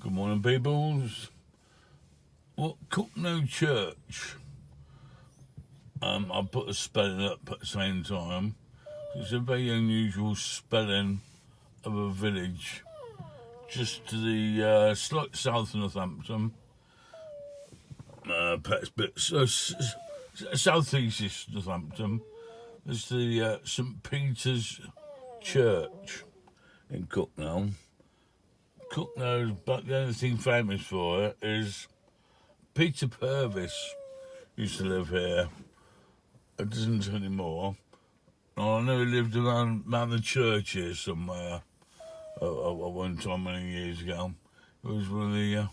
Good morning, peoples. Well, Cooknow Church. I put a spelling up at the same time. It's a very unusual spelling of a village just to the slight south of Northampton. Perhaps a bit southeast Northampton. There's the St Peter's Church in Cooknow. Cooknow, but the only thing famous for it is Peter Purvis used to live here. It doesn't anymore. I know he lived around the church here somewhere at one time many years ago. He was one of the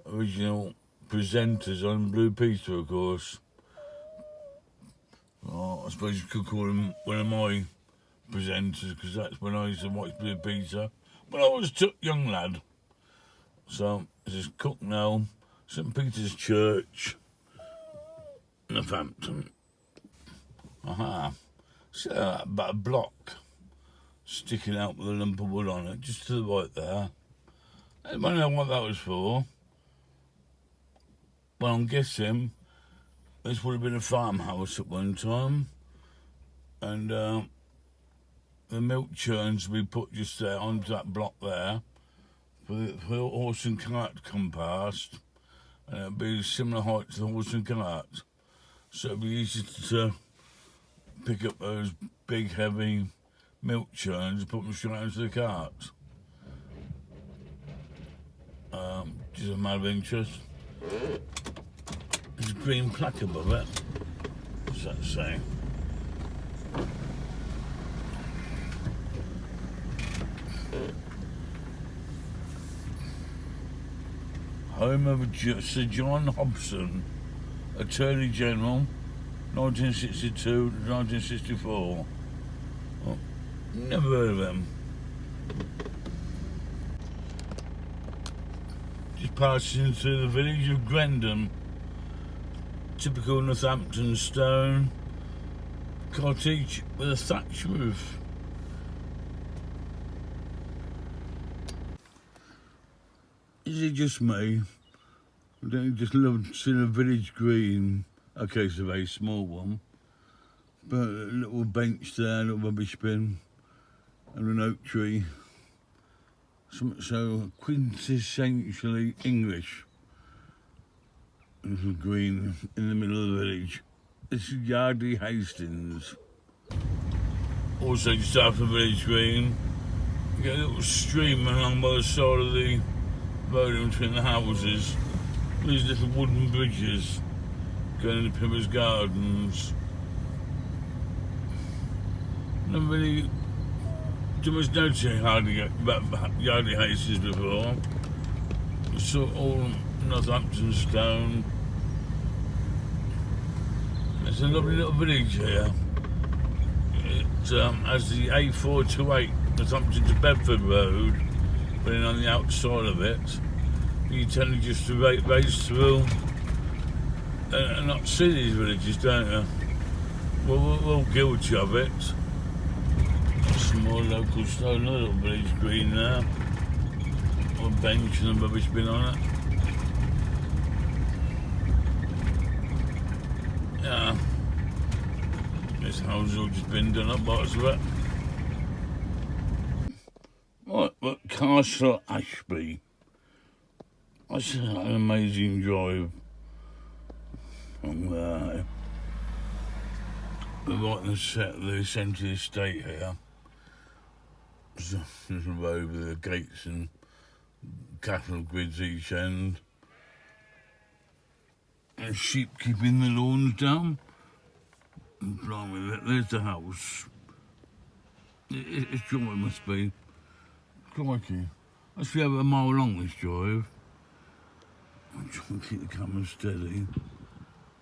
original presenters on Blue Peter, of course. I suppose you could call him one of my presenters, because that's when I used to watch Blue Peter when I was a young lad. So this is Cooknow, St Peter's Church, Northampton. Aha. So about a block sticking out with a lump of wood on it, just to the right there. Anybody know what that was for? Well, I'm guessing this would have been a farmhouse at one time, and the milk churns we put just there onto that block there for the horse and cart to come past, and it'd be similar height to the horse and cart, so it'd be easy to pick up those big heavy milk churns and put them straight into the cart. Just a matter of interest. There's a green plaque above it. What's that say? Home of Sir John Hobson, Attorney General, 1962 to 1964. Oh, never heard of him. Just passing through the village of Grendon. Typical Northampton stone cottage with a thatched roof. Is it just me? I don't just love seeing a village green. Okay, it's a very small one, but a little bench there, a little rubbish bin, and an oak tree. So quintessentially English. Little green in the middle of the village. This is Yardley Hastings. Also, just after the village green, you get a little stream along by the side of the road in between the houses. These little wooden bridges going into Pimmer's Gardens. Never really too much noticing about Yardley Hastings before. It's all Northampton stone. It's a lovely little village here. It has the A428 Northampton to Bedford Road, but on the outside of it, you tend to just race through and not see these villages, don't you? We're guilty of it. Some more local stone, another little village green there. A bench and a rubbish bin on it. Yeah. This house has all just been done up, parts of it. Right, but Castle Ashby. That's an amazing drive from there. We're right in the centre of the estate here. There's a road with the gates and cattle grids each end. And sheep keeping the lawns down. And blimey, there's the house. It's drive must be. Crikey. Must be over a mile long, this drive. I'm trying to keep the camera steady.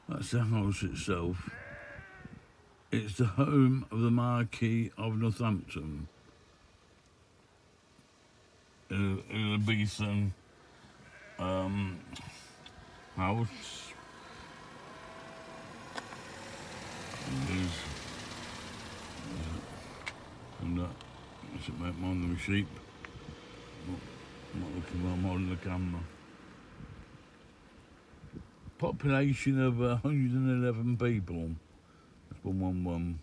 That's the house itself. It's the home of the Marquis of Northampton. Elizabethan house. And that, is it mind them sheep? Not the While I'm holding the camera. Population of 111 people. That's 111.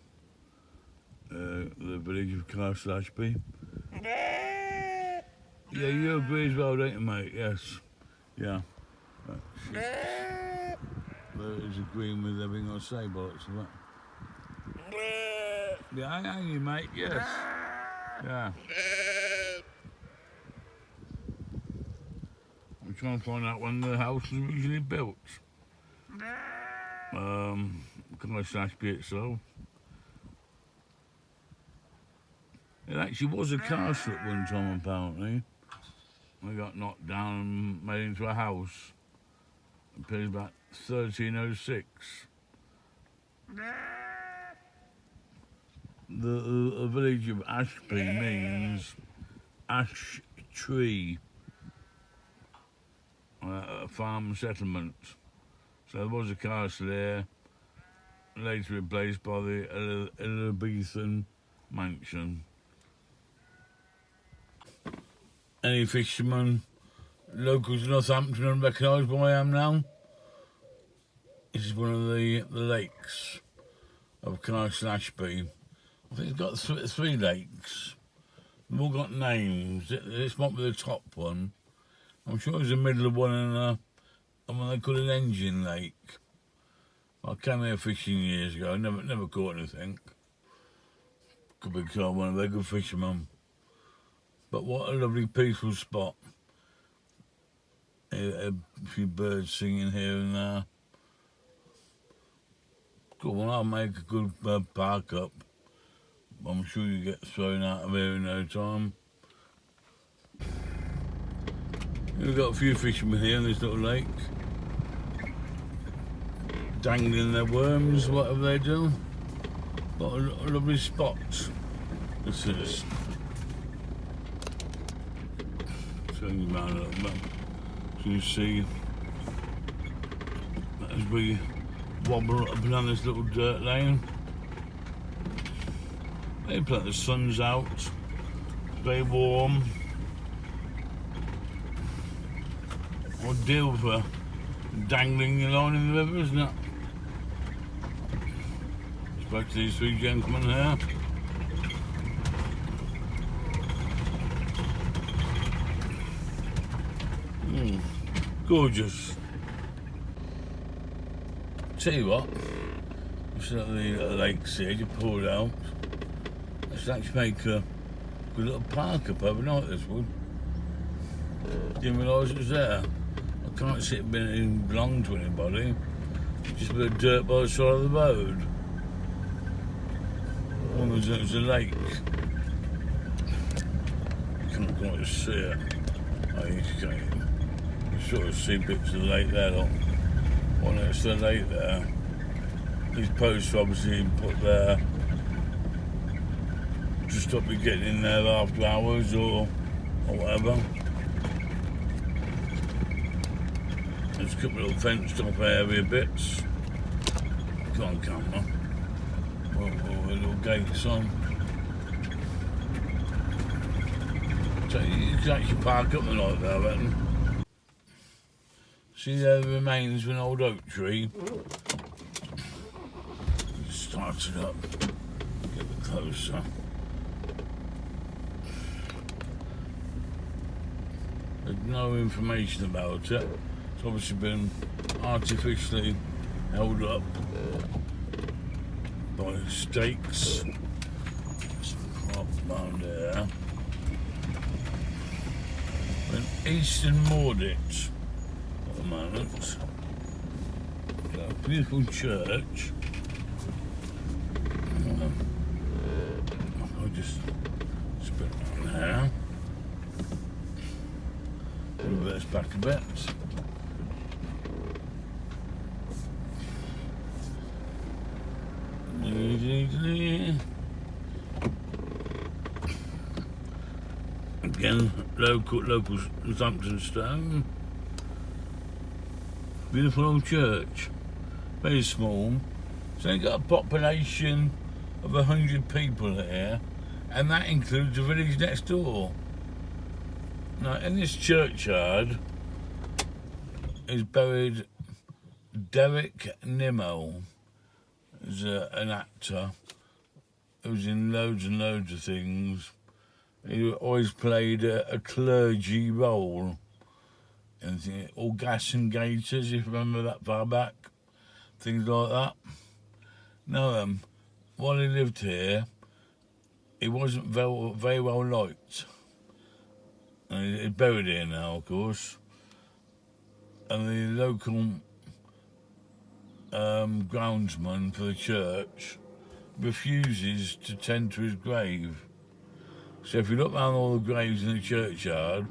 The village of Castle Ashby. Yeah, you agree as well, don't you, mate? Yes. Yeah. He's agreeing with everything I say, bollocks of that. Yeah, I hang you, mate, yes. Yeah. I'm trying to find out when the house was originally built. Castle Ashby itself. It actually was a castle at one time, apparently. It got knocked down and made into a house. It appears about 1306. The village of Ashby means ash tree, a farm settlement. So there was a castle there, later replaced by the Elizabethan mansion. Any fishermen, locals in Northampton recognise where I am now? This is one of the lakes of Castle Ashby. I think it's got three lakes. They've all got names. This might be the top one. I'm sure it's the middle of one and one they call an engine lake. I came here fishing years ago. Never caught anything. Could be called one of their good fishermen. But what a lovely peaceful spot. A few birds singing here and there. Good one, I'll make a good park up. I'm sure you get thrown out of here in no time. We've got a few fishermen here in this little lake. Dangling their worms, whatever they do. Got a lovely spot. This is. Turn you around a little bit. So you see, as we wobble up and down this little dirt lane. They put the sun's out, very warm. What deal for dangling your line in the river, isn't it? Spoke to these three gentlemen here. Gorgeous. Tell you what, it's at the lakes here, you pull it out. Let's actually make a good little park up overnight, this would. Didn't realise it was there. I can't see it being belong to anybody. Just a bit of dirt by the side of the road. Well, there's a lake. You can't quite see it. You sort of see bits of the lake there, look. One next to the lake there. These posts are obviously put there to stop you getting in there after hours or whatever. There's a couple of little fenced off area bits. Come on, camera. With little gates on. So you can actually park up the night there, I reckon. See there the remains of an old oak tree. Start it up. Get a bit closer. There's no information about it. It's obviously been artificially held up by stakes. Some crop around there. An Eastern Moorditch at the moment. Got a beautiful church. I'll just spin around there. Reverse back a bit. Again, local Northampton stone. Beautiful old church. Very small. So they've got a population of 100 people here, and that includes the village next door. Now, in this churchyard is buried Derek Nimmo. He's an actor who's in loads and loads of things. He always played a clergy role in all Gas and Gators, if you remember that far back. Things like that. Now, while he lived here, he wasn't very well liked. And he's buried here now, of course. And the local groundsman for the church refuses to tend to his grave. So if you look around all the graves in the churchyard,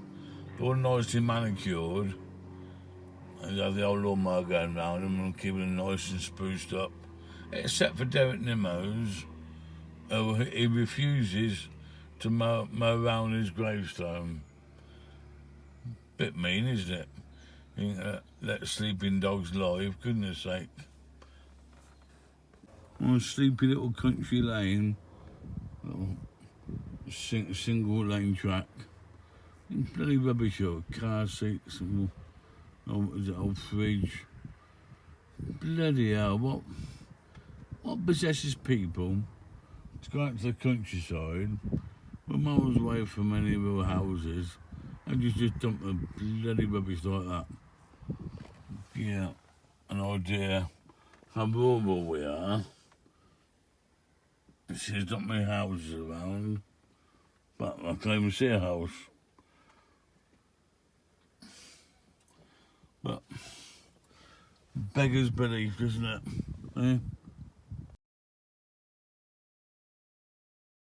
they're all nicely manicured. And you have the old lawnmower going round them and keeping them nice and spruced up. Except for Derek Nimmo's, he refuses to mow around his gravestone. Bit mean, isn't it? You let sleeping dogs lie, for goodness sake. On a sleepy little country lane, little single lane track. Bloody rubbish, car seats and old fridge. Bloody hell, what possesses people to go out to the countryside, we're miles away from any of our houses, and just dump the bloody rubbish like that? Yeah, an idea how rural we are. There's not many houses around, but I can't even see a house. But beggars belief, isn't it? Eh?